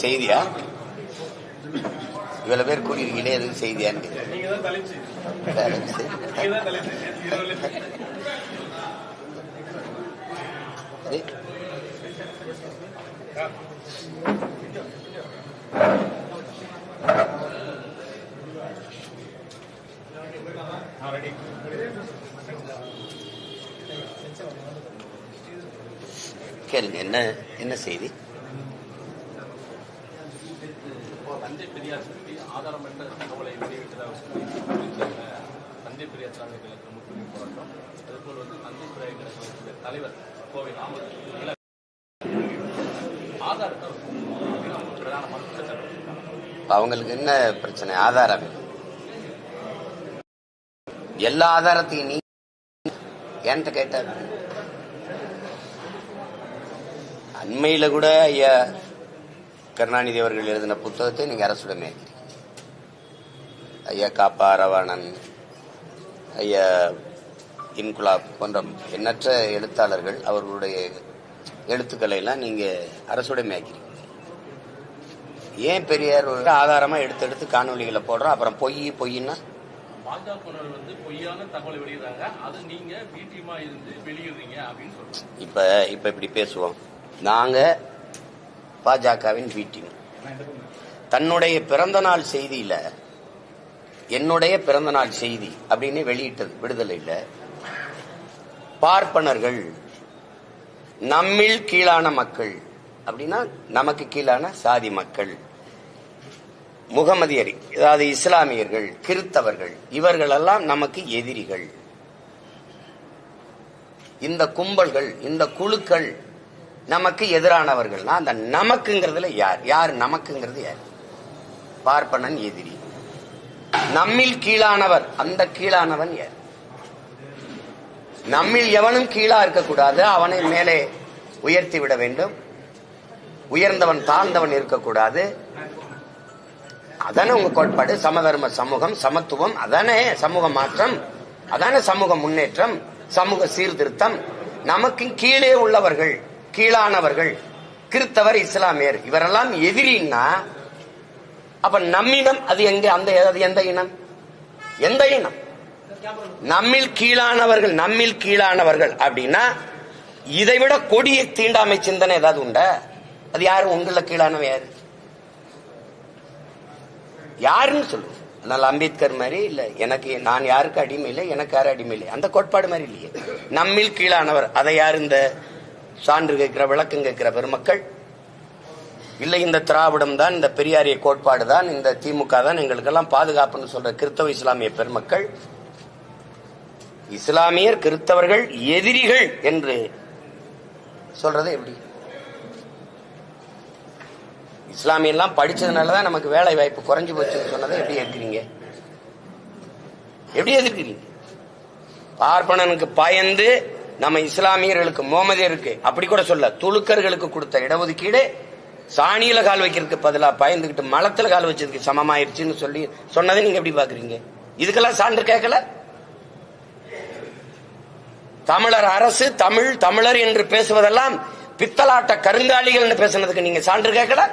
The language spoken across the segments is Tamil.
செய்தியா? இவ்வளவு பேர் கூடியிருக்கீங்களே, எதுவும் செய்தியான்னு கேளுங்க. என்ன என்ன செய்தி? தந்தை பெரியார் பற்றி ஆதாரமற்ற தகவலை வெளியிட்டதாக சொல்லி தந்தை பெரியார் சாலை கழக முற்றுகை போராட்டம், அதுபோல் தந்தை பெரியார் கழகத்தினுடைய தலைவர் கோவை நாமக்கல் ஆதாரத்தை பிரதானமான அவங்களுக்கு என்ன பிரச்சனை? ஆதாரம் எல்லா ஆதாரத்தையும் நீ என்கிட்ட கேட்டார். அண்மையில கூட ஐயா கருணாநிதி அவர்கள் எழுதின புத்தகத்தை நீங்க அரசுடமே, ஐயா காப்பா ரவாணன், ஐயா இன்குலாப் போன்ற எண்ணற்ற எழுத்தாளர்கள் அவர்களுடைய எழுத்துக்களை எல்லாம் நீங்க அரசுடைமை ஆக்கிறீங்க. ஏன் பெரியார் ஆதாரமா எடுத்து காணொலிகளை போடுறோம், அப்புறம் பொய்னா பாஜக பொய்யான தகவலை வெளியிடுறாங்க, அது நீங்க வீட்டியமா இருந்து வெளியிடுறீங்க அப்படின்னு சொல்றோம். இப்ப இப்படி பேசுவோம். நாங்க பாஜகவின் வீட்டின் தன்னுடைய பிறந்த நாள் செய்தியில என்னுடைய பிறந்த நாள் செய்தி அப்படின்னு வெளியிட்டது விடுதலையில் பார்ப்பனர்கள் நம்மில் கீழான மக்கள் அப்படின்னா நமக்கு கீழான சாதி மக்கள், முகமதியர், அதாவது இஸ்லாமியர்கள், கிறித்தவர்கள், இவர்களெல்லாம் நமக்கு எதிரிகள். இந்த கும்பல்கள், இந்த குழுக்கள் நமக்கு எதிரானவர்கள்னா அந்த நமக்குங்கிறதுல யார் நமக்குங்கிறது யார்? பார்ப்பனன் எதிரி. நம்மில் கீழானவர், அந்த கீழானவன் யார்? நம்மில் எவனும் கீழா இருக்கக்கூடாது, அவனை மேலே உயர்த்தி விட வேண்டும். உயர்ந்தவன் தாழ்ந்தவன் இருக்கக்கூடாது. அதானே உங்க கோட்பாடு. சமதர்ம சமூகம், சமத்துவம், அதானே சமூக மாற்றம், அதானே சமூக முன்னேற்றம், சமூக சீர்திருத்தம். நமக்கு கீழே உள்ளவர்கள், கீழானவர்கள், கிறித்தவர், இஸ்லாமியர், இவரெல்லாம் எதிரின்னா அப்ப நம்மிடம் அது எங்க? அந்த எந்த இனம்? எந்த இனம்? நம்மில் கீழானவர்கள், நம்மில் கீழானவர்கள் அப்படின்னா இதைவிட கொடிய தீண்டாமை சிந்தனை ஏதாவது உண்டா? அது யாரு? உங்கள கீழானவ யாரு? யாருன்னு சொல்லுங்க. அதனால அம்பேத்கர் மாதிரி இல்ல, எனக்கு நான் யாருக்கு அடிமை இல்லை, எனக்கு யாரும் அடிமை இல்லை, அந்த கோட்பாடு மாதிரி இல்லையே. நம்மில் கீழானவர், அதை யாரு? இந்த சான்று கேட்கிற, விளக்கம் கேட்கிற பெருமக்கள் இல்லை, இந்த திராவிடம் தான், இந்த பெரியாரிய கோட்பாடு தான், இந்த திமுக தான் எங்களுக்கெல்லாம் பாதுகாப்புன்னு சொல்ற கிறித்தவ இஸ்லாமிய பெருமக்கள், இஸ்லாமியர் கிறித்தவர்கள் எதிரிகள் என்று சொல்றது எப்படி? இஸ்லாமியெல்லாம் படிச்சதுனாலதான் நமக்கு வேலை வாய்ப்பு குறைஞ்சு போச்சுன்னு சொன்னதை எப்படி ஏற்கிறீங்க? எப்படி எதிர்க்கிறீங்க? பார்ப்பனனுக்கு பயந்து நம்ம இஸ்லாமியர்களுக்கு, முகமதியருக்கு அப்படி கூட சொல்ல, துலுக்கர்களுக்கு கொடுத்த இடஒதுக்கீடு சாணியில கால் வைக்கிறதுக்கு பதிலாக பயந்துகிட்டு மலத்துல கால் வச்சதுக்கு சமமாயிருச்சுன்னு சொல்லி சொன்னதை நீங்க எப்படி பாக்குறீங்க? இதுக்கெல்லாம் சான்று கேட்கல. தமிழர் அரசு, தமிழர் என்று பேசுவதெல்லாம் பித்தலாட்ட கருங்காலிகள் பேசுனதுக்கு நீங்க சான்று கேட்கல.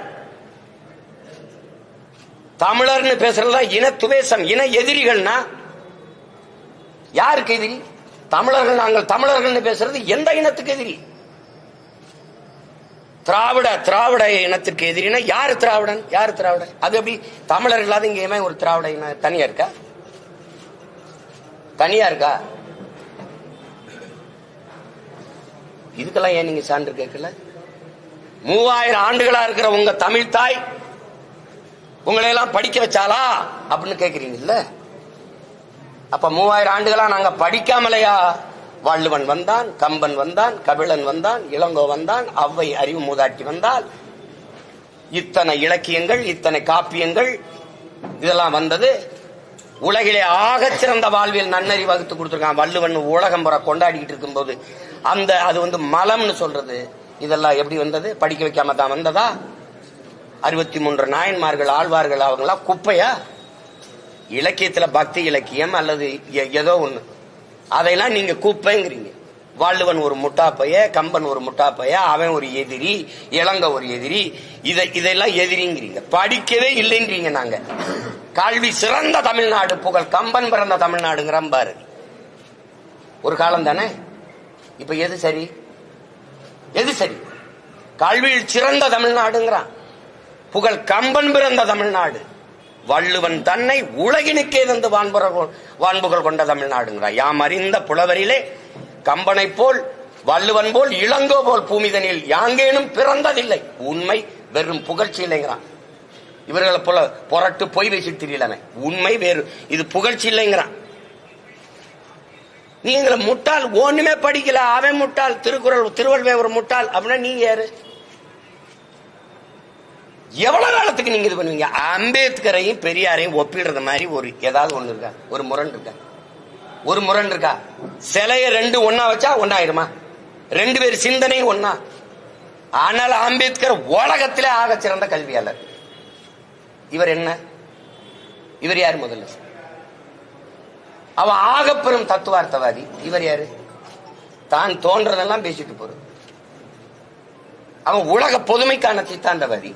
தமிழர்னு பேசுறதா இன துவேசம், இன எதிரிகள்னா யாருக்கு எதிரி? தமிழர்கள், நாங்கள் தமிழர்கள் பேசுறது எந்த இனத்துக்கு எதிரி? திராவிட இனத்திற்கு எதிரினா யாரு திராவிடன்? யாரு திராவிடன்? அது எப்படி தமிழர் இல்லாத இங்க ஒரு திராவிட இனம் தனியா இருக்கா? தனியா இருக்கா? இதுக்கெல்லாம் ஏன் நீங்க சான்று கேட்கல? 3000 ஆண்டுகளா இருக்கிற உங்க தமிழ் தாய் உங்களை எல்லாம் படிக்க வச்சாலா அப்படின்னு கேக்குறீங்கல்ல? அப்ப 3000 ஆண்டுகளா நாங்க படிக்காமலையா? வள்ளுவன் வந்தான், கம்பன் வந்தான், கபிலன் வந்தான், இளங்கோ வந்தான், ஔவை அறிவு மூதாட்டி வந்தால், இத்தனை இலக்கியங்கள், இத்தனை காப்பியங்கள் இதெல்லாம் வந்தது. உலகிலே ஆகச் சிறந்த வாழ்வியல் நன்னறி வகுத்து கொடுத்திருக்கான் வள்ளுவன். உலகம் புற கொண்டாடிக்கிட்டு இருக்கும் போது அந்த அது மலம்னு சொல்றது இதெல்லாம் எப்படி வந்தது? படிக்க வைக்காம தான் வந்ததா? 63 நாயன்மார்கள், ஆழ்வார்கள், அவங்களா குப்பையா? இலக்கியத்துல பக்தி இலக்கியம் அல்லது ஏதோ ஒண்ணு, அதையெல்லாம் நீங்க குப்பைங்கிறீங்க. வள்ளுவன் ஒரு முட்டாப்பைய, கம்பன் ஒரு முட்டாப்பைய, அவன் ஒரு எதிரி, இளங்க ஒரு எதிரி, இதெல்லாம் எதிரிங்கிறீங்க. படிக்கவே இல்லைன்றீங்க. நாங்க கல்வி சிறந்த தமிழ்நாடு, புகழ் கம்பன் பிறந்த தமிழ்நாடுங்கிற பாரதி. ஒரு காலம் தானே. இப்ப எது சரி? எது சரி? கல்வியில் சிறந்த தமிழ்நாடுங்கிறான், புகழ் கம்பன் பிறந்த தமிழ்நாடு, வள்ளுவன் தன்னை உலகினுக்கே தந்து வான்புகள் கொண்ட தமிழ்நாடுங்கிறான். யாம் அறிந்த புலவரிலே கம்பனை போல் வள்ளுவன் போல் இளங்கோ போல் பூமிதனில் யாங்கேனும் பிறந்ததில்லை. உண்மை வெறும் புகழ்ச்சி இல்லைங்கிறான். இவர்களை போல புரட்டு பொய் பேசிட்டு தெரியலாமே. உண்மை வேறு, இது புகழ்ச்சி இல்லைங்கிறான். நீங்களை முட்டாள், ஒண்ணுமே படிக்கல, அவன் முட்டாள், திருவள்ளுவர் ஒரு முட்டாள் அப்படின்னா நீங்க யாரு? எவ்வளவு காலத்துக்கு நீங்க இது பண்ணுவீங்க? அம்பேத்கரையும் பெரியாரையும் ஒப்பிடுறது மாதிரி ஒரு ஏதாவது ஒண்ணு இருக்கா? ஒரு முரண் இருக்கா? ஒரு முரண் இருக்கா? சிலைய ரெண்டு ஒன்னா வச்சா ஒன்னாயிருமா? ரெண்டு பேர் சிந்தனை ஒன்னா. ஆனால் அம்பேத்கர் உலகத்திலே ஆக சிறந்த கல்வியாளர். இவர் என்ன? இவர் யாரு? முதல்ல அவன் ஆகப்பெரும் தத்துவார்த்தவாதி. இவர் யாரு? தான் தோன்றதெல்லாம் பேசிட்டு போறது. அவன் உலக பொதுமைக்கான சித்தாந்தவாதி.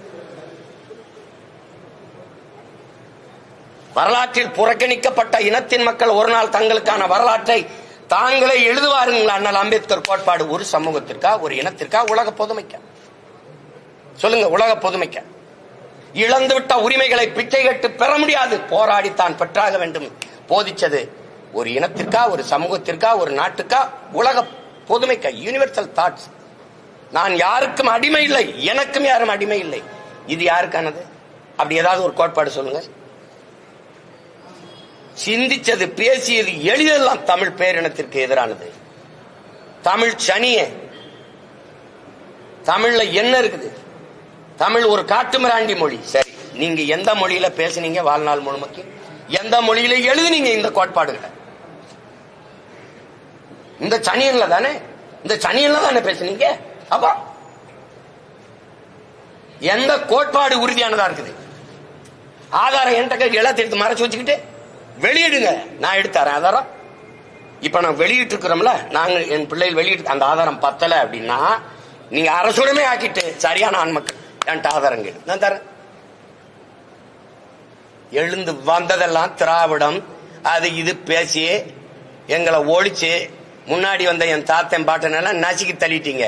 வரலாற்றில் புறக்கணிக்கப்பட்ட இனத்தின் மக்கள் ஒரு நாள் தங்களுக்கான வரலாற்றை தாங்களே எழுதுவாருங்களா? அண்ணல் அம்பேத்கர் கோட்பாடு ஒரு சமூகத்திற்கா, ஒரு இனத்திற்கா, உலக பொதுமைக்கா? சொல்லுங்க. உலக பொதுமைக்கா? இழந்துவிட்ட உரிமைகளை பிச்சை கட்டு பெற முடியாது, போராடித்தான் பெற்றாக வேண்டும் போதிச்சது ஒரு இனத்திற்கா, ஒரு சமூகத்திற்கா, ஒரு நாட்டுக்கா, உலக பொதுமைக்கா? Universal thoughts. நான் யாருக்கும் அடிமை இல்லை, எனக்கும் யாரும் அடிமை இல்லை. இது யாருக்கானது? அப்படி ஏதாவது ஒரு கோட்பாடு சொல்லுங்க. சிந்திச்சது, பேசியது, எளிதெல்லாம் தமிழ் பேரினத்திற்கு எதிரானது. தமிழ் சனிய. தமிழ்ல என்ன இருக்குது? தமிழ் ஒரு காட்டுமிராண்டி மொழி. சரி, நீங்க எந்த மொழியில பேசுனீங்க வாழ்நாள் முழுமைக்கு? எந்த மொழியில எழுதுனீங்க இந்த கோட்பாடுகளை? இந்த சனியன்ல தானே, இந்த சனியன்ல தானே பேசுனீங்க. அப்ப எந்த கோட்பாடு உறுதியானதா இருக்குது? ஆதாரம் என்கிட்ட எல்லாத்தையும் எடுத்து மறைச்சு வச்சுக்கிட்டு வெளியிடுங்க, நான் எடுத்தாரேன் ஆதாரம். இப்ப நான் வெளியிட்டு இருக்கிறோம்ல, நாங்க என் பிள்ளைகள் வெளியிட்டு அந்த ஆதாரம் பத்தல அப்படின்னா நீங்க அரசுடமே ஆக்கிட்டு சரியான ஆண்மக்கள் என்கிட்ட ஆதாரம் கேடு, நான் தரேன். எழுந்து வந்ததெல்லாம் திராவிடம் அது இது பேசி எங்களை ஒழிச்சு முன்னாடி வந்த என் தாத்தன் பாட்டனெல்லாம் நசுக்கி தள்ளிட்டீங்க.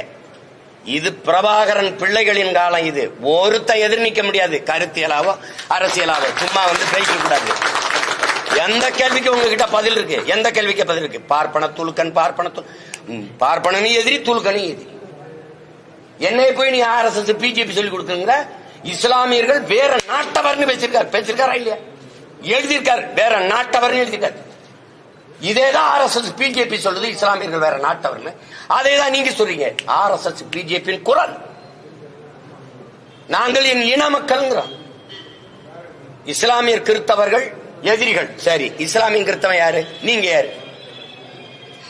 இது பிரபாகரன் பிள்ளைகளின் காலம். இது ஒருத்த எதிர் நிக்க முடியாது, கருத்தியலாவோ அரசியலாவோ. சும்மா வந்து பேசிக்க கூடாது. எந்த கேள்விக்கு உங்ககிட்ட பதில் இருக்கு? எந்த கேள்விக்கு பதில் இருக்கு? பார்ப்பன துலுக்கன், பார்ப்பனனும் எதிரி, துலுக்கனும் எதிரி. என்னை போய் நீ RSS பிஜேபி சொல்லி கொடுக்குங்க. இஸ்லாமியர்கள் வேற நாட்டவர்னு பேசிருக்காரா இல்லையா? எழுதியிருக்காரு, வேற நாட்டவர்னு எழுதியிருக்காரு. இதேதான் RSS பிஜேபி சொல்லுது, இஸ்லாமியர்கள் வேற நாட்டவர்னு. அதேதான் நீங்க சொல்றீங்க. RSS பிஜேபியின் குரல். நாங்கள் என் இன மக்கள்ங்கிறோம். இஸ்லாமியர் கிறிஸ்தவர்கள் எதிரிகள். சரி, இஸ்லாமிய கிறிஸ்தவன் யாரு? நீங்க யாரு?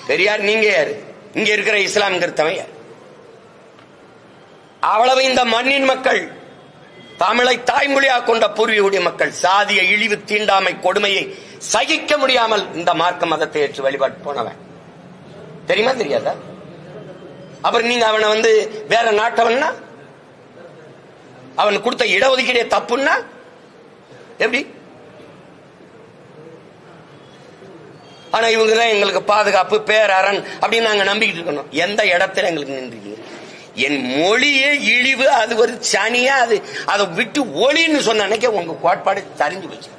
பெரியார் நீங்க யாரு? இங்க இருக்கிற இஸ்லாம் கிறிஸ்தவன் யாரு? அவ்வளவு இந்த மண்ணின் மக்கள், தமிழை தாய்மொழியாக கொண்ட பூர்வீக மக்கள் சாதிய இழிவு, தீண்டாமை, கொடுமையை சகிக்க முடியாமல் இந்த மார்க்க மதத்தை ஏற்று வழிபாட்டு போனவன். தெரியுமா தெரியாதா? அப்புறம் நீங்க அவனை வந்து வேற நாட்டவன்னா, அவன் கொடுத்த இடஒதுக்கீடே தப்புன்னா எப்படி? ஆனா இவங்கதான் எங்களுக்கு பாதுகாப்பு, பேரரண் அப்படின்னு நாங்க நம்பிக்கிட்டு இருக்கணும். எந்த இடத்துல எங்களுக்கு நின்றீங்க? என் மொழியே இழிவு, அது ஒரு சனியா, அதை விட்டு ஒளின்னு சொன்ன அன்னைக்கு உங்க கோட்பாடு தெரிஞ்சு போச்சு.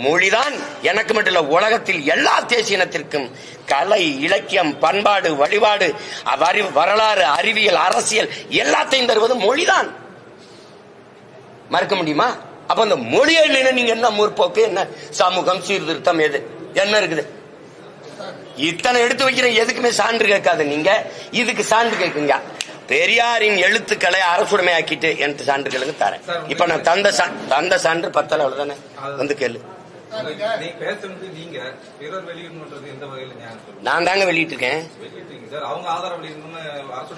மொழிதான் எனக்கு மட்டும் இல்ல, உலகத்தில் எல்லா தேசிய இனத்திற்கும் கலை, இலக்கியம், பண்பாடு, வழிபாடு, வரலாறு, அறிவியல், அரசியல் எல்லாத்தையும் தருவது மொழிதான். மறுக்க முடியுமா? அப்ப அந்த மொழியை இல்லைன்னா நீங்க என்ன முற்போக்கு, என்ன சமூகம், சீர்திருத்தம், எது என்ன இருக்குது? இத்தனை எடுத்து வைக்கிற எதுக்குமே சான்று கேட்காது. நீங்க இதுக்கு சான்று கேட்குங்க. பெரியாரின் எழுத்துக்களை அரசுடைமை ஆக்கிட்டு எனக்கு சான்றுகளுக்கு தரேன். இப்ப நான் தந்த சான்று பத்தல, அவ்வளவுதானே. வந்து கேளு. நான் தாங்க வெளியிட்டு இருக்கேன்.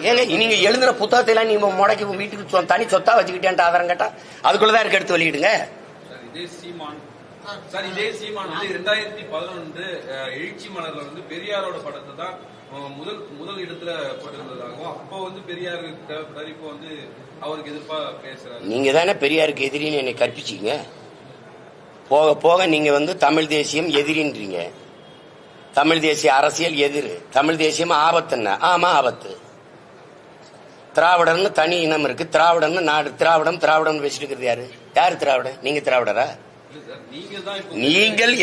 ஏங்க நீங்க எழுதுற புத்தகத்தை எல்லாம் நீங்க முடக்கி வீட்டுக்கு தனி சொத்தா வச்சுக்கிட்டேன் ஆதாரம் கேட்டா அதுக்குள்ளதான் இருக்க, எடுத்து வெளியிடுங்க. சார், இதே சீமான் வந்து 2011 எழுச்சி மலர்ல வந்து பெரியாரோட படத்தை தான் முதல் இடத்துல போட்டிருந்ததாகவும் அப்போ வந்து பெரியார் தேவைப்படாரு, இப்போ வந்து அவருக்கு எதிர்ப்பா பேசுறாரு. நீங்க தானே பெரியாருக்கு எதிரின்னு என்னை கற்பிச்சீங்க. போக போக நீங்க வந்து தமிழ் தேசியம் எதிரின்றீங்க. தமிழ் தேசிய அரசியல் எதிர், தமிழ் தேசியம் ஆபத்துன்னா ஆமா ஆபத்து. திராவிடர்னு தனி இனம் இருக்கு, திராவிடம்னு நாடு, திராவிடம் பேசிட்டு இருக்கிறது யாரு? யாரு திராவிடன்? நீங்க திராவிடரா? நீங்கள்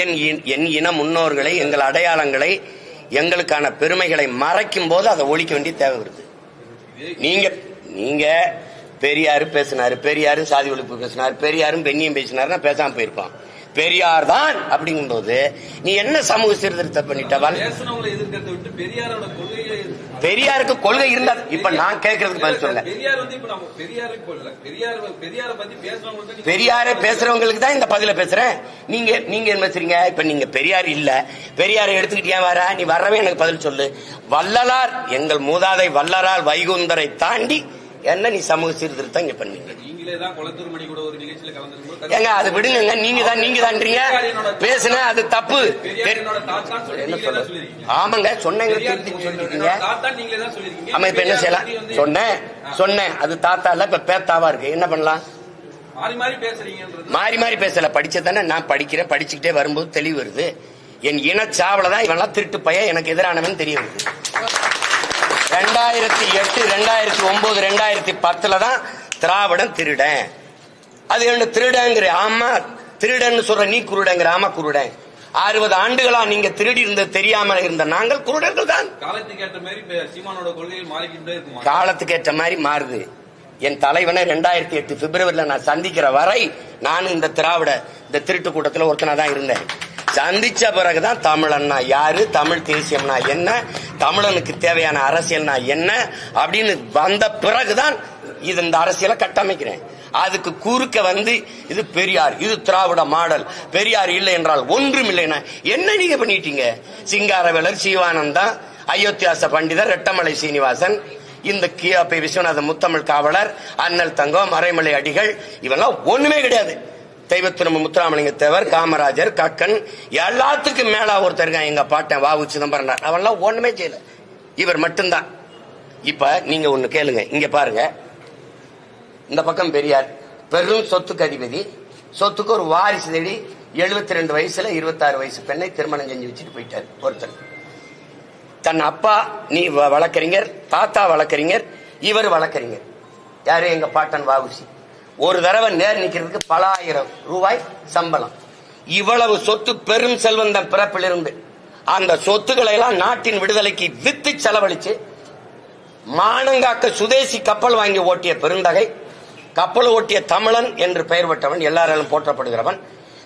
என் இன முன்னோர்களை, எங்கள் அடையாளங்களை, எங்களுக்கான பெருமைகளை மறைக்கும் போது அதை ஒழிக்க வேண்டிய தேவை வருது. நீங்க பெரியாரு பேசினாரு, பெரியாரும் சாதி ஒழிப்பு பேசினாரு, பெரியாரும் பெண்ணியம் பேசினாருன்னா பேசாம போயிருப்பான். பெரியார் தான் அப்படிங்கும்போது நீ என்ன சமூக சீர்திருத்தம் பண்ணிட்டவள்? பெரியாருக்கு கொள்கை இருந்தா இப்ப நான் கேட்கறதுக்கு பதில் சொல்ல. பெரியாரை பேசுறவங்களுக்கு தான் இந்த பதில பேசுறேன். நீங்க என்ன பேசுறீங்க? இப்ப நீங்க பெரியார் இல்ல, பெரியாரை எடுத்துக்கிட்டியா வர, நீ வரவே எனக்கு பதில் சொல்லு. வள்ளலார், எங்கள் மூதாதை வள்ளலார் வைகுந்தரை தாண்டி என்ன நீ சமூக சீர்திருத்தம் இங்க பண்ணீங்க? ஏங்க அது விடுங்க, நீங்க தான்றீங்க பேசுன அது தப்பு. என்ன சொல்ல? ஆமாங்க சொன்னீங்க, சொல்லிருக்கீங்க. ஆமா இப்ப என்ன செய்யலாம்? சொன்னேன் அது தாத்தா இல்ல, இப்ப பேத்தாவா இருக்கு. என்ன பண்ணலாம்? மாறி மாறி பேசல. படிச்சதானே நான் படிக்கிறேன், படிச்சுக்கிட்டே வரும்போது தெளிவு வருது. என் இனச்சாவலதான் இவெல்லாம் திருட்டு பையன் எனக்கு எதிரானவன் தெரிய வருது. 2008, 2009, 2010 தான் திராவிடன் திருடன். அது என்ன திருடங்கிற? ஆமா திருடன் சொல்ற, நீ குருடங்கிற. ஆமா குருடன். 60 ஆண்டுகளா நீங்க திருடி இருந்தது தெரியாம இருந்த நாங்கள் குருடர்கள் தான். காலத்துக்கு ஏற்ற மாதிரி மாறுது. என் தலைவனை 2008 பிப்ரவரியில நான் சந்திக்கிற வரை நான் இந்த திருட்டு கூட்டத்தில் ஒருத்தனா தான் இருந்தேன். சந்திச்ச பிறகுதான் தமிழன்னா யாரு, தமிழ் தேசியம்னா என்ன, தமிழனுக்கு தேவையான அரசியல்னா என்ன அப்படின்னு வந்த பிறகுதான் இந்த அரசியலை கட்டமைக்கிறேன். அதுக்கு குறுக்க வந்து இது பெரியார், இது திராவிட மாடல், பெரியார் இல்லை என்றால் ஒன்றும் இல்லைன்னா என்ன நீங்க பண்ணிட்டீங்க? சிங்காரவேலர், சிவானந்தா, அயோத்தியாச பண்டிதர், ரெட்டமலை சீனிவாசன், இந்த கியாபி விஸ்வநாத முத்தமிழ் காவலர், அண்ணல் தங்கம், மறைமலை அடிகள், இவெல்லாம் ஒண்ணுமே கிடையாது. தெய்வத்திரும்ப முத்துராமலிங்க தேவர், காமராஜர், கக்கன், எல்லாத்துக்கும் மேல ஒருத்தர் எங்க பாட்டன் வாவு சிதம்பரம், அவெல்லாம் ஒண்ணுமே செய்யல. இவர் மட்டும்தான். இப்ப நீங்க ஒண்ணு கேளுங்க, இங்க பாருங்க. இந்த பக்கம் பெரியார் பெரும் சொத்துக்கு அதிபதி, சொத்துக்கு ஒரு வாரிசு தேடி 72 வயசுல 26 வயசு பெண்ணை திருமணம் செஞ்சு வச்சுட்டு போயிட்டார் ஒருத்தர். தன் அப்பா நீ வழக்கறிஞர், தாத்தா வழக்கறிஞர், இவர் வழக்கறிஞர். யாரு? எங்க பாட்டன் வாவுசி. ஒரு தடவை நேர் நிக்கிறதுக்கு பல ஆயிரம் ரூபாய் சம்பளம். இவ்வளவு சொத்து, பெரும் செல்வந்தன் பிறப்பிலிருந்து அந்த சொத்துக்களை எல்லாம் நாட்டின் விடுதலைக்கு வித்து செலவழிச்சு மானங்காக்க சுதேசி கப்பல் வாங்கி ஓட்டிய பெருந்தகை, கப்பல் ஓட்டிய தமிழன் என்று பெயர் பெற்றவன், எல்லாராலும் போற்றப்படுகிறவன்.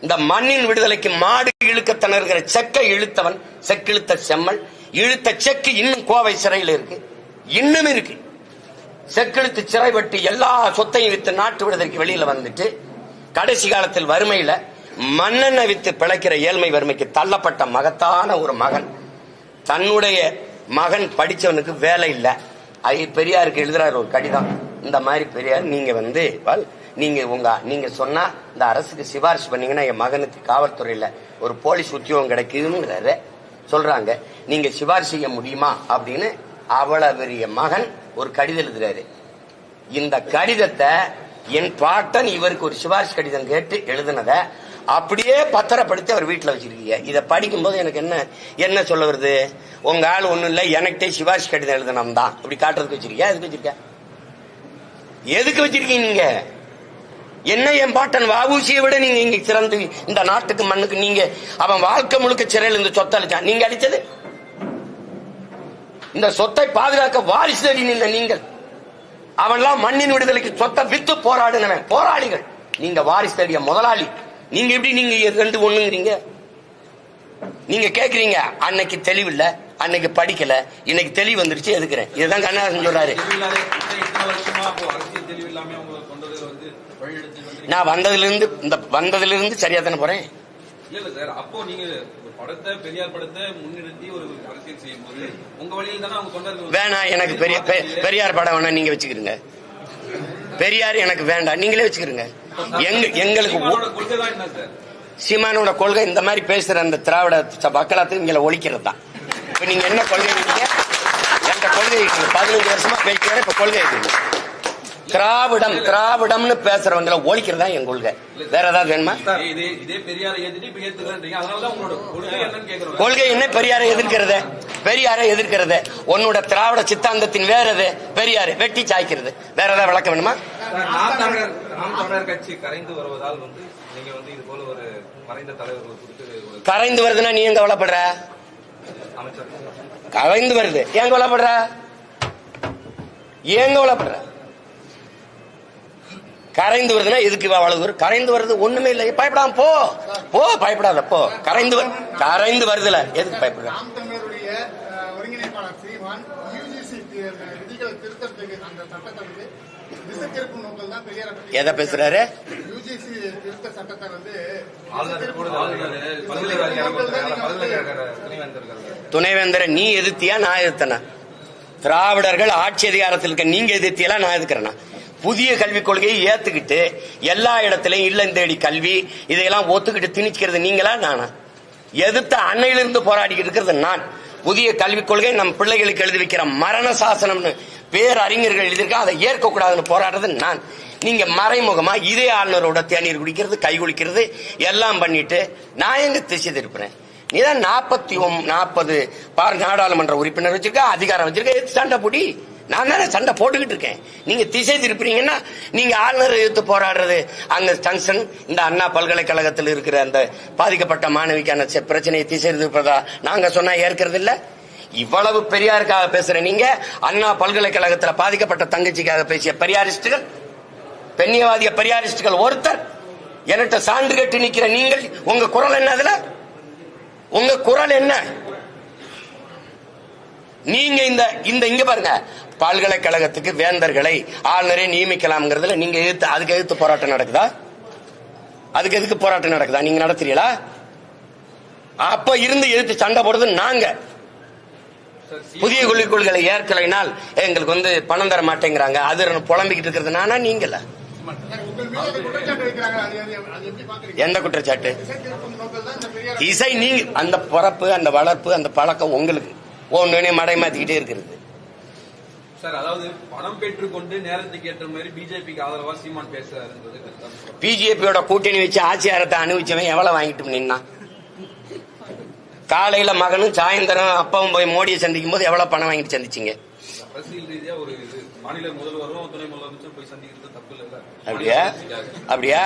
இந்த மண்ணின் விடுதலைக்கு மாடு இழுக்க திணறுகிற செக்கை இழுத்தவன், செக்கிழுத்த செம்மல். இழுத்த செக்கு இன்னும் கோவை சிறையில் இருக்கு, இன்னும் இருக்கு. செக்கெழுத்து சிறை வெட்டி எல்லா சொத்தையும் வித்து நாட்டு விடுதலைக்கு வெளியில வந்துட்டு கடைசி காலத்தில் வறுமையில மண்ணெண்ணெய் வித்து பிழைக்கிற ஏழ்மை வறுமைக்கு தள்ளப்பட்ட மகத்தான ஒரு மகன். தன்னுடைய மகன் படிச்சவனுக்கு வேலை இல்ல. பெரியாருக்கு எழுதுறாரு ஒரு கடிதம். இந்த மாதிரி பெரியார், நீங்க சொன்னா இந்த அரசுக்கு சிபாரிசு பண்ணீங்கன்னா என் மகனுக்கு காவல்துறையில ஒரு போலீஸ் உத்தியோகம் கிடைக்குதுங்கிறாரு சொல்றாங்க. நீங்க சிபாரிசு செய்ய முடியுமா அப்படின்னு அவ்வளவு பெரிய மகன் ஒரு கடிதம் எழுதுறாரு. இந்த கடிதத்தை என் பாட்டன் இவருக்கு ஒரு சிபாரிசு கடிதம் கேட்டு எழுதுனத அப்படியே பத்திரப்படுத்தி அவர் வீட்டுல வச்சிருக்கீங்க. இதை படிக்கும் போது எனக்கு என்ன சொல்ல வருது? உங்க ஆள் ஒண்ணும் இல்ல, எனக்கிட்டே சிபாரிசு கடிதம் எழுதணும் தான் இப்படி காட்டுறதுக்கு வச்சிருக்கியா? எதுக்கு வச்சிருக்க? எதுக்கு வச்சிருக்கீங்க நீங்க? என்ன என் பாட்டன் வாவூசியை விட நீங்க இங்க சிறந்து இந்த நாட்டுக்கு மண்ணுக்கு நீங்க அவன் வாழ்க்கை முழுக்க சிறையில் இருந்து சொத்தை அளிச்சான். நீங்க அளிச்சது இந்த சொத்தை பாதுகாக்க வாரிசு தேடி நின்ற நீங்கள். அவன்லாம் மண்ணின் விடுதலைக்கு சொத்தை வித்து போராடினவன், போராளிகள். நீங்க வாரிசு தேடிய முதலாளி. நீங்க எப்படி நீங்க ரெண்டு ஒண்ணுங்கிறீங்க? நீங்க கேக்குறீங்க அன்னைக்கு தெளிவில்ல, அன்னைக்கு படிக்கல, இன்னைக்கு தெளிவு வந்துருச்சு எதுக்குறேன். இதுதான் கண்ணாசன் சொல்றாரு. நான் வந்ததிலிருந்து சரியா தானே போறேன். வேணாம் எனக்கு பெரியார் படம் வேணா, நீங்க வச்சுக்கிறீங்க. பெரியார் எனக்கு வேண்டாம், நீங்களே வச்சுக்கிறீங்க. எங்களுக்கு சீமானோட கொள்கை இந்த மாதிரி பேசுற அந்த திராவிட மக்களாத்துக்கு இங்க ஒழிக்கிறது தான். இப்ப நீங்க என்ன கொள்கை? என்கிட்ட கொள்கை 15 வருஷமா பேசிக்கிற இப்ப கொள்கை திராவிடம்னு பேசுறவங்களை ஒழிக்கிறதா என் கொள்கை. வேற ஏதாவது வேணுமா? கொள்கை என்ன? பெரியாரை எதிர்க்கிறது. உன்னோட திராவிட சித்தாந்தத்தின் வேற எது? பெரியாரு வெட்டி சாய்க்கிறது. வேற ஏதாவது விளக்க வேணுமா? கட்சி கரைந்து வருவதால் நீங்க இது போல ஒரு மறைந்த தலைவர்கள் கரைந்து வருதுன்னா நீ எங்க கவலைப்படுற? கரைந்து வருது ஏன் கவலைப்படுற? கரைந்து வருதுன்னா எதுக்கு அவ்வளவு தூரம்? கரைந்து வருது ஒண்ணுமே இல்லை, பயப்படாம போ பயப்படாத போ. கரைந்து வருதுல எதுக்கு பயப்படுற? ஒருங்கிணைப்பாளர் சீமான் யுஜிசி விதிகளை திருத்தத்துக்கு அந்த சட்டத்தை திசைத்திருப்பும் நோக்கில் தான் பெரியாரை எதை பேசுறாரு? யுஜிசி திருத்த சட்டத்தை துணைவேந்தரை நீ எதிர்த்தியா நான் எதிர்த்தனா? திராவிடர்கள் ஆட்சி அதிகாரத்தில் இருக்க நீங்க எதிர்த்தியெல்லாம் நான் எதிர்க்கிறேன்னா? புதிய கல்விக் கொள்கையை ஏத்துக்கிட்டு எல்லா இடத்திலையும் இல்லம் தேடி கல்வி இதையெல்லாம் ஒத்துக்கிட்டு திணிக்கிறது நீங்களா நானா? எதிர்த்த அன்னையிலிருந்து போராடிக்கிட்டு இருக்கிறது நான். புதிய கல்விக் கொள்கை நம் பிள்ளைகளுக்கு எழுதி வைக்கிற மரண சாசனம்னு பேரறிஞர்கள் எழுதியிருக்கா, அதை ஏற்கக்கூடாதுன்னு போராடுறது நான். நீங்க மறைமுகமா இதே ஆளுநரோட தேநீர் குடிக்கிறது, கை குளிக்கிறது எல்லாம் பண்ணிட்டு நான் எங்க திசை திருப்புறேன்? நீதான் 40 நாடாளுமன்ற உறுப்பினர் வச்சிருக்க, அதிகாரம் வச்சிருக்க, சண்டை போடி. நான் தானே சண்டை போட்டுக்கிட்டு இருக்கேன். நீங்க திசை திருப்புறீங்கன்னா நீங்க ஆளுநர் எதிர்த்து போராடுறது அங்க ஜங்ஷன் இந்த அண்ணா பல்கலைக்கழகத்தில் இருக்கிற அந்த பாதிக்கப்பட்ட மாணவிக்கான பிரச்சனையை திசை திருப்பதா நாங்க சொன்னா ஏற்கிறது இல்ல. இவ்வளவு பெரியாருக்காக பேசுற நீங்க அண்ணா பல்கலைக்கழகத்தில் பாதிக்கப்பட்ட தங்கச்சிக்காக பேசிய பெரியாரிஸ்டுகள், பெண்ணியவாதிய பெரியாரிஸ்டுகள் ஒருத்தர் என்கிட்ட சான்று கேட்டு நிக்கிற நீங்கள் உங்க குரல் என்ன? அதுல உங்க குரல் என்ன? நீங்க இங்க பாருங்க, பல்கலைக்கழகத்துக்கு வேந்தர்களை ஆளுநரை நியமிக்கலாம்ங்கிறதுல நீங்க அதுக்கு எதிர்த்து போராட்டம் நடக்குதா? அதுக்கு எதுக்கு போராட்டம் நடக்குதா? நீங்க நடத்துறீங்களா? அப்ப இருந்து எதிர்த்து சண்டை போடுறது நாங்க. புதிய கல்விக் கொள்கைகளை ஏற்கலைனால் எங்களுக்கு பணம் தர மாட்டேங்கிறாங்க, அது புலம்பிக்கிட்டு இருக்கிறது நானா நீங்கள? எந்த குற்றச்சாட்டு? இசை நீங்க அந்த பிறப்பு அந்த வளர்ப்பு அந்த பழக்கம் உங்களுக்கு ஒன்னு மடை மாத்திக்கிட்டே இருக்கிறது. சார், அதாவது பணம் பெற்றுக்கொண்டு நேரத்துக்கு ஏற்ற மாதிரி பிஜேபிக்கு ஆதரவா சீமான் பேசுறாரு. பிஜேபியோட கூட்டணி வச்சு ஆட்சியாரத்தை அனுபவிச்சவன் எவ்வளவு வாங்கிட்டு நின்னா? காலையில மகனும் சாயந்தரம் அப்பாவும் போய் மோடியை சந்திக்கும் போது எவ்வளவு பணம் வாங்கிட்டு சந்திச்சீங்க? அரசியல் ரீதியா ஒரு மாநில முதல்வரும் துணை முதலமைச்சரும் போய் சந்திக்கிறது தப்பு இல்ல. அப்படியா?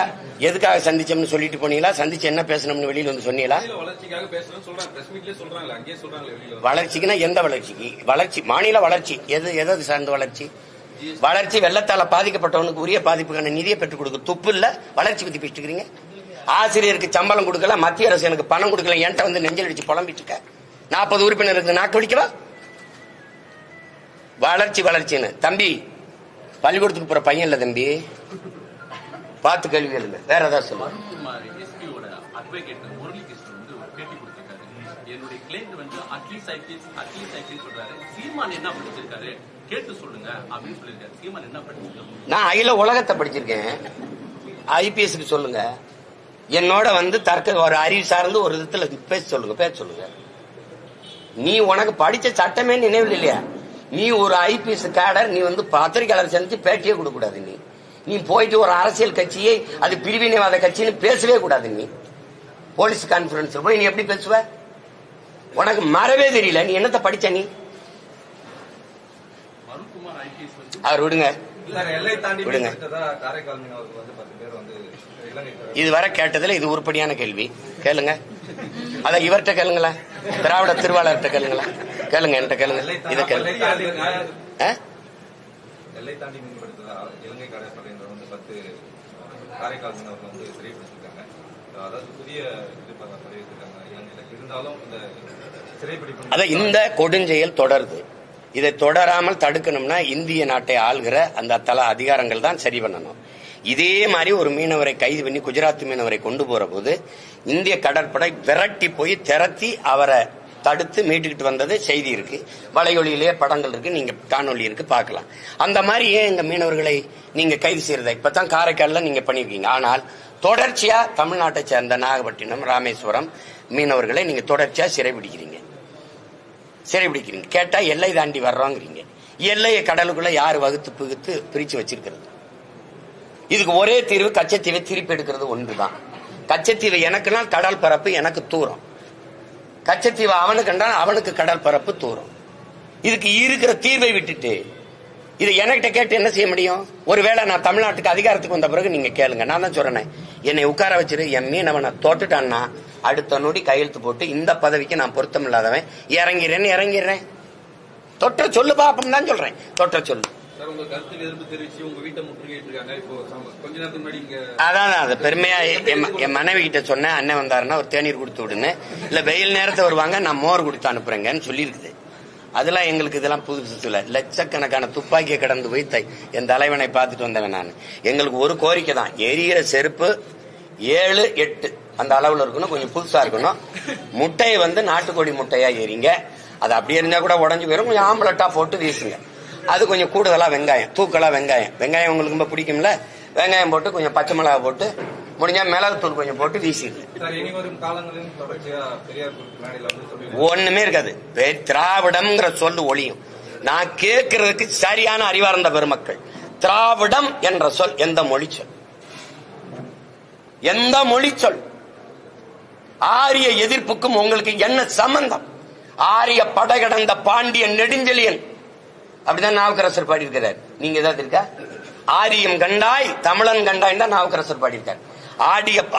எதுக்காக சந்திச்சோம்னு சொல்லிட்டு போனீங்களா? சந்திச்சு என்ன பேசணும்னு வெளியில சொன்னீங்களா? வளர்ச்சிக்காக பேசணும்னு சொல்றாங்க, பிரஸ் மீட்லயே சொல்றாங்க, அங்கேயே சொல்றாங்க. வளர்ச்சிக்குன்னா எந்த வளர்ச்சிக்கு? வளர்ச்சி மாநில வளர்ச்சி எது சார்ந்த வளர்ச்சி? வளர்ச்சி வெள்ளத்தால பாதிக்கப்பட்டவனுக்கு உரிய பாதிப்புக்கான நிதியை பெற்றுக் கொடுக்க துப்பு இல்ல. வளர்ச்சி பத்தி பேசிட்டு இருக்கீங்க. ஆசிரியருக்கு சம்பளம் கொடுக்கல, மத்திய அரசு எனக்கு பணம் கொடுக்கல, என்கிட்ட நெஞ்சல் அடிச்சு புலம்பிட்டு இருக்க. 40 உறுப்பினருக்கு நாக்கு வலிக்கவா? வளர்ச்சின்னு தம்பி பள்ளிக்கூடத்துக்கு போற பையன் இல்ல தம்பி, பார்த்து கேள்வி கேளுங்க. வேற ஏதாவது சொல்லுங்க. நான் அகில உலகத்தை படிச்சிருக்கேன். ஐபிஎஸ்க்கு சொல்லுங்க. என்னோட தர்க்க ஒரு அறிவு சார்ந்து ஒரு விதத்துல பேச சொல்லுங்க. நீ உனக்கு படிச்ச சட்டமே நினைவில் இல்லையா? நீ ஒரு ஐபிஎஸ் கேடர், நீ பத்திரிகையாளர் சந்திச்சு பேட்டியே கொடுக்க கூடாது. நீ போயிட்டு ஒரு அரசியல் கட்சியை அது பிரிவினைவாத கட்சின்னு பேசவே கூடாது. நீ போலீஸ் கான்பரன்ஸ்ல போய் நீ எப்படி பேசுவ? உனக்கு மறவே தெரியல. நீ என்னத்தை படிச்ச? நீ அவர் விடுங்க. இதுவரை கேட்டதுல இது உருப்படியான கேள்வி. கேளுங்க. அத இவர்கிட்ட கேளுங்களேன், திராவிட திருவாளர்கிட்ட கேளுங்களேன். கேளுங்க, என்கிட்ட கேளுங்க. இதை கேளுங்க. எல்லை தாண்டி மீன்படுத்துதா இலங்கை கடற்படை 10 காரைக்கால் மீனவர்கள் சிறைப்படுத்திருக்காங்க. அதாவது புதிய பதிவிட்டிருக்காங்க இலங்கையில. இருந்தாலும் இந்த சிறைப்பிடிப்பு அத இந்த கொடுஞ்செயல் தொடருது. இதை தொடராமல் தடுக்கணும்னா இந்திய நாட்டை ஆள்கிற அந்த தல அதிகாரங்கள் தான் சரி பண்ணணும். இதே மாதிரி ஒரு மீனவரை கைது பண்ணி குஜராத் மீனவரை கொண்டு போற போது இந்திய கடற்படை விரட்டி போய் திரட்டி அவரை தடுத்து மீட்டுக்கிட்டு வந்தது செய்தி இருக்கு, வலையொலியிலேயே படங்கள் இருக்கு, நீங்க காணொலி இருக்கு, பார்க்கலாம். அந்த மாதிரி ஏன் எங்க மீனவர்களை நீங்க கைது செய்யறத இப்பதான் காரைக்கால்ல நீங்க பண்ணிருக்கீங்க. ஆனால் தொடர்ச்சியா தமிழ்நாட்டை சேர்ந்த நாகப்பட்டினம், ராமேஸ்வரம் மீனவர்களை நீங்க தொடர்ச்சியா சிறைபிடிக்கிறீங்க. சிறைபிடிக்கிறீங்க. கேட்டா எல்லை தாண்டி வர்றோங்கிறீங்க. எல்லையை கடலுக்குள்ள யாரு வகுத்து புகுத்து பிரிச்சு வச்சிருக்கிறது? இதுக்கு ஒரே தீர்வு கச்சத்தீவை திருப்பி எடுக்கிறது ஒன்றுதான். கச்சத்தீவு எனக்குன்னா கடல் பரப்பு எனக்கு தூரம், கச்சத்தீவு அவனுக்கு என்றால் அவனுக்கு கடல் பரப்பு தூரம். இதுக்கு இருக்கிற தீர்வை விட்டுட்டு இதை என்கிட்ட கேட்டு என்ன செய்ய முடியும்? ஒருவேளை நான் தமிழ்நாட்டுக்கு அதிகாரத்துக்கு வந்த பிறகு நீங்க கேளுங்க. நான் தான் சொல்றேன், என்னை உட்கார வச்சிரு, என் மீனவனை தோட்டுட்டான்னா அடுத்த நொடி கையெழுத்து போட்டு இந்த பதவிக்கு நான் பொருத்தம் இல்லாதவன் இறங்கிறேன். தொற்ற சொல்லு பாப்பம் தான் சொல்றேன், தொற்ற சொல்லு. அதான் அது பெருமையா என் மனைவி கிட்ட சொன்னேன், அண்ணன் வந்தாருன்னா ஒரு தேநீர் கொடுத்து விடுன்னு, இல்ல வெயில் நேரத்தை வருவாங்க நான் மோர் கொடுத்து அனுப்புறேங்கன்னு சொல்லியிருக்குது. அதெல்லாம் எங்களுக்கு இதெல்லாம் புதுசு இல்ல. லட்சக்கணக்கான துப்பாக்கியை கடந்து போய் என் தலைவனை பார்த்துட்டு வந்தவன் நான். எங்களுக்கு ஒரு கோரிக்கை தான், எரியிற செருப்பு 7, 8 அந்த அளவுல இருக்கணும், கொஞ்சம் புதுசா இருக்கணும். முட்டையை நாட்டுக்கோழி முட்டையா எரிங்க, அது அப்படியே இருந்தா கூட உடஞ்சு போயிடும். கொஞ்சம் ஆம்பளட்டா போட்டு வீசுங்க. அது கொஞ்சம் கூடுதலா வெங்காயம், தூக்கலா வெங்காயம் உங்களுக்கு ரொம்ப பிடிக்கும்ல, வெங்காயம் போட்டு கொஞ்சம் பச்சை மிளகா போட்டு முடிஞ்சா மிளகுத்தூள் கொஞ்சம் போட்டு வீசிடுது. ஒண்ணுமே இருக்காது. திராவிடம்ங்கிற சொல்லு ஒளியும். நான் கேட்கறதுக்கு சரியான அறிவார்ந்த பெருமக்கள், திராவிடம் என்ற சொல் எந்த மொழி சொல்? எந்த மொழி சொல்? ஆரிய எதிர்ப்புக்கும் உங்களுக்கு என்ன சம்பந்தம்? ஆரிய படகடந்த பாண்டியன் நெடுஞ்செழியன் அப்படிதான் நாவுக்கரசர் பாடியிருக்கிறார். நீங்க ஏதாவது இருக்கா? ஆரியம் கண்டாய் தமிழன் கண்டாய் தான் நாவுக்கரசர் பாடியிருக்கார்.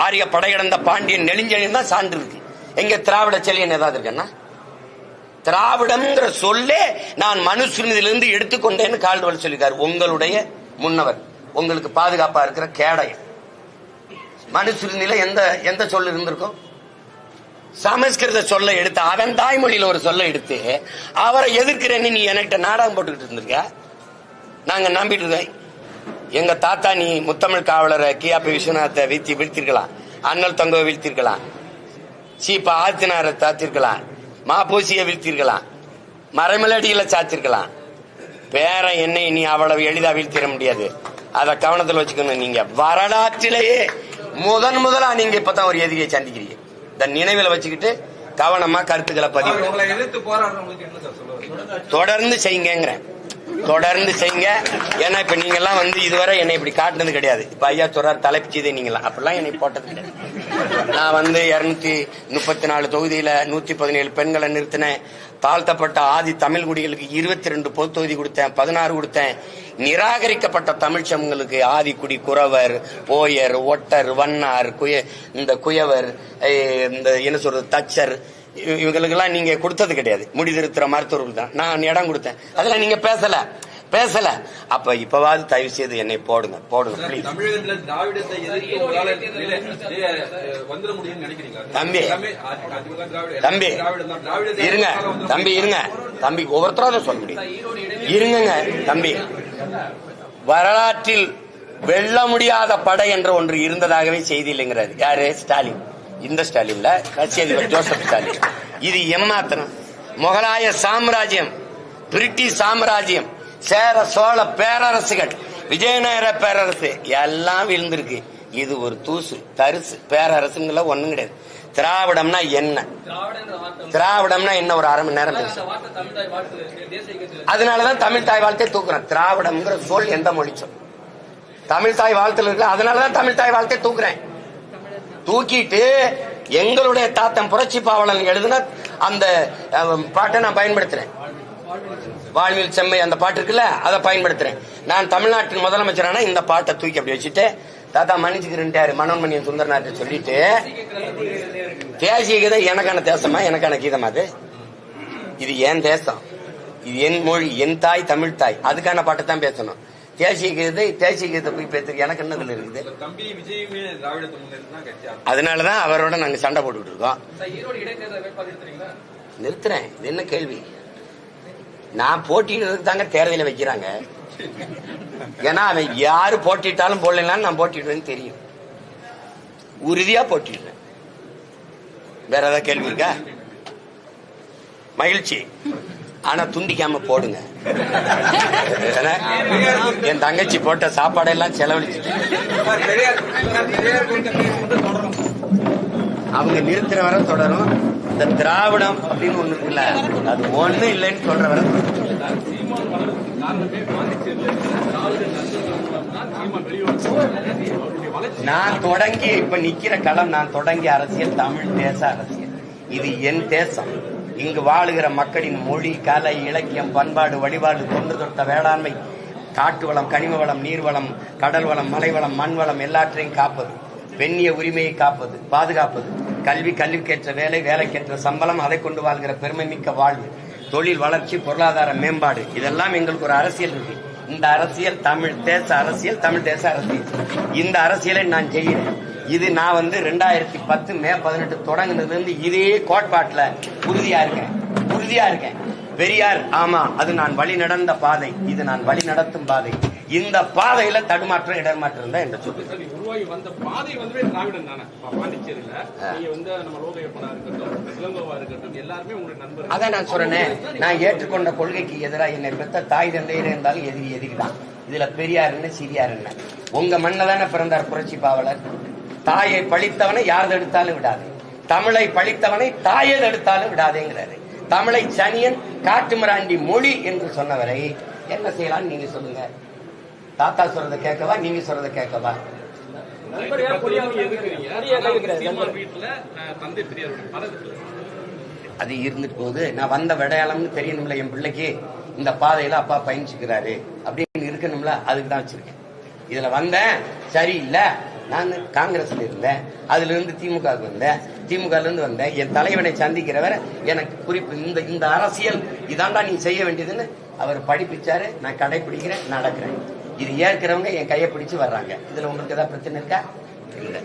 ஆரிய படையடந்த பாண்டியன் நெடுஞ்செழியன் தான் சான்று இருக்கு. எங்க திராவிட செழியன் ஏதாவது இருக்கா? திராவிடம்ங்கிற சொல்லே நான் மனுஸ்மிருதியிலிருந்து எடுத்துக்கொண்டேன்னு கால்டுவல் சொல்லியிருக்காரு. உங்களுடைய முன்னவர், உங்களுக்கு பாதுகாப்பா இருக்கிற கேடயம். மனுஸ்மிருதியில எந்த சொல் இருந்திருக்கும்? சமஸ்கிருத சொல்ல எடுத்து, அவன் தாய்மொழியில ஒரு சொல்ல எடுத்து அவரை எதிர்க்கிறேன்னு நீ என்கிட்ட நாடகம் போட்டுக்கிட்டு இருந்திருக்க. நாங்க நம்பிட்டு இருக்கோம். எங்க தாத்தா நீ முத்தமிழ் காவலரை கியாபி விஸ்வநாத்தை வீழ்த்திருக்கலாம், அண்ணல் தொங்கவை வீழ்த்திருக்கலாம், சீப்பா ஆத்தினாரை தாத்திருக்கலாம், மாப்பூசியை வீழ்த்திருக்கலாம், மறைமலடிகளை சாத்திருக்கலாம். பேர என்னை நீ அவ்வளவு எளிதா வீழ்த்திட முடியாது. அத கவனத்தில் வச்சுக்கணும். நீங்க வரலாற்றிலேயே முதலா நீங்க இப்பதான் ஒரு எதிரியை சந்திக்கிறீங்க. இந்த நினைவில் வச்சுக்கிட்டு கவனமா கருத்துக்களை பதிவு தொடர்ந்து செய்யுங்கிறேன். தொடர்ந்து செய்யுங்க. ஏன்னா இப்ப நீங்க எல்லாம் இதுவரை என்னை இப்படி காட்டினது கிடையாது. இப்ப ஐயா சொல்றாரு தலைப்பு செய்தே நீங்களா, அப்படிலாம் என்னை போட்டது கிடையாது. நான் 234 தொகுதியில 117 பெண்களை நிறுத்தினேன். தாழ்த்தப்பட்ட ஆதி தமிழ் குடிகளுக்கு 22 பொது தொகுதி கொடுத்தேன், 16 கொடுத்தேன். நிராகரிக்கப்பட்ட தமிழ் சமூகங்களுக்கு ஆதிக்குடி, குறவர், போயர், ஒட்டர், வண்ணார், இந்த குயவர், இந்த என்ன சொல்றது தச்சர், இவங்களுக்கெல்லாம் நீங்க கொடுத்தது கிடையாது. முடிதிருத்துற மருத்துவர்கள் தான் நான் இடம் கொடுத்தேன். அதெல்லாம் நீங்க பேசல. அப்ப இப்பவாது தயவு செய்து என்னை போடுங்க. தம்பி ஒவ்வொருத்தரும் சொல்ல முடியும். இருங்க தம்பி. வரலாற்றில் வெல்ல முடியாத படை என்ற ஒன்று இருந்ததாகவே செய்தி இல்லைங்கிறாரு. யாரு? ஸ்டாலின். இந்த ஸ்டாலின்ல கட்சி அதிபர் ஜோசப் ஸ்டாலின். இது ஏமாத்தனம். முகலாய சாம்ராஜ்யம், பிரிட்டிஷ் சாம்ராஜ்யம், சேர சோழ பேரரசுகள், விஜயநகர பேரரசு எல்லாம் விழுந்திருக்கு. இது ஒரு தூசு தரிசு. பேரரசுங்கள ஒண்ணும் கிடையாது. திராவிடம்னா என்ன? திராவிடம்னா என்ன? ஒரு அரை மணி நேரம் பேச. அதனாலதான் தமிழ் தாய் வாழ்த்தை தூக்குறேன். திராவிடம்ங்கிற சொல் எந்த மொழி சொல்? தமிழ் தாய் வாழ்த்துல இருக்கு. அதனாலதான் தமிழ் தாய் வாழ்த்தை தூக்குறேன். தூக்கிட்டு எங்களுடைய தாத்தன் புரட்சி பாவலன் எழுதின அந்த பாட்டை நான் பயன்படுத்துறேன். வாழ்வில் செம்மை அந்த பாட்டு இருக்குல்ல, அதை பயன்படுத்துறேன். நான் தமிழ்நாட்டின் முதலமைச்சரான இந்த பாட்டை தூக்கி அப்படி வச்சுட்டு தாத்தா மன்னிச்சுக்கிறேன்ட்டாரு மனோன்மணியன் சுந்தரநாட்டை சொல்லிட்டு, தேசிய கீதம் எனக்கான தேசமா, எனக்கான கீதமா? அது இது என் தேசம், இது என் மொழி, என் தாய் தமிழ் தாய். அதுக்கான பாட்டை தான் பேசணும். தேசிய கீதத்தை போய் பேசுறது எனக்கு என்னதுல இருக்குது? அதனாலதான் அவரோட நாங்க சண்டை போட்டுக்கிட்டு இருக்கோம். நிறுத்துறேன். இது என்ன கேள்வி? நான் போட்டிடுறதுக்கு தாங்க தேர்தல வைக்கிறாங்க. ஏன்னா அவன் யாரு போட்டிட்டாலும் போடலாம், நான் போட்டிடுவேன்னு தெரியும். உறுதியா போட்டிடுறேன். வேற ஏதாவது கேள்வி இருக்கா? மகிழ்ச்சி. ஆனா துண்டிக்காம போடுங்க. என் தங்கச்சி போட்ட சாப்பாடெல்லாம் செலவழிச்சுட்டு அவங்க நிறுத்துற வரை தொடரும். இந்த திராவிடம் அப்படின்னு ஒண்ணு இருக்குல்ல, அது ஒண்ணு இல்லைன்னு சொல்ற வரை சீமான் வளர்றதுக்கு காரணமே பாண்டிச்சேரியில் இருக்கிற திராவிட நண்பர்கள் மூலம் தான் சீமான் வெளியுறவு வளர்ச்சி. நான் தொடங்கி இப்ப நிக்கிற களம், நான் தொடங்கிய அரசியல் தமிழ் தேச அரசியல். இது என் தேசம். இங்கு வாழுகிற மக்களின் மொழி, கலை, இலக்கியம், பண்பாடு, வழிபாடு, தொன்று தொட்ட வேளாண்மை, காட்டு வளம், கனிம வளம், நீர்வளம், கடல் வளம், மலை வளம், மண் வளம் எல்லாற்றையும் காப்பது, பெண்ணிய உரிமையை காப்பது, பாதுகாப்பது, கல்வி, கல்விக்கேற்ற வேலை, வேலைக்கேற்ற சம்பளம், அதை கொண்டு வாழ்கிற பெருமை மிக்க வாழ்வு, தொழில் வளர்ச்சி, பொருளாதார மேம்பாடு, இதெல்லாம் எங்களுக்கு ஒரு அரசியல் இருக்கு. இந்த அரசியல் தமிழ் தேச அரசியல், தமிழ் தேச அரசியல். இந்த அரசியலை நான் செய்கிறேன். இது நான் 2010 மே 18 தொடங்கினதுல இருந்து இதே கோட்பாட்டுல உறுதியா இருக்கேன். பெரியார், ஆமா, அது நான் வழி நடந்த பாதை, இது நான் வழி நடத்தும் பாதை. இந்த பாதையில தடுமாற்றம், இடர்மாற்றம் தான் என்று சொல்லு. உருவாகி வந்த பாதை வந்து திராவிடம் தானே. பாண்டிச்சேரியில நீங்க நம்ம லோகையப்பனா இருக்கட்டும், இளங்கோவா இருக்கட்டும், எல்லாருமே உங்களுக்கு நண்பர். அதான் நான் சொல்றேன், நான் ஏற்றுக்கொண்ட கொள்கைக்கு எதிராக என்னை பெற்ற தாய் தந்தையர் இருந்தாலும் எதிரி தான். இதுல பெரியார் என்ன, சிறியார் என்ன? உங்க மண்ண தானே பிறந்தார் புரட்சி பாவலர். தாயை பழித்தவனை யார் தடுத்தாலும் விடாது, தமிழை பழித்தவனை தாயை தடுத்தாலும் விடாதேங்கிறாரு. தமிழை சனியன், காட்டுமிராண்டி மொழி என்று சொன்னவரை என்ன செய்யலாம் நீங்க சொல்லுங்க. தாத்தா சொல்றதை கேட்கவா, நீங்க சொல்றதை கேட்கவா? அது இருந்துட்டு போகுது. நான் வந்த விடையாளம்னு தெரியணும்ல என் பிள்ளைக்கு. இந்த பாதையில அப்பா பயணிச்சுக்கிறாரு அப்படின்னு இருக்கணும்ல, அதுக்கு தான் வச்சிருக்கேன். இதுல வந்தேன், சரியில்லை. நான் காங்கிரஸ்ல இருந்தேன், அதுல இருந்து திமுக வந்தேன், திமுக இருந்து வந்தேன். என் தலைவனை சந்திக்கிறவரை எனக்கு குறிப்பு இந்த அரசியல் இதாண்டா நீ செய்ய வேண்டியதுன்னு அவர் படிப்பிச்சாரு. நான் கடைபிடிக்கிறேன், நடக்கிறேன். இது ஏற்கிறவங்க என் கையை பிடிச்சு வர்றாங்க. இதுல உங்களுக்கு ஏதாவது பிரச்சனை இருக்கா? இல்ல.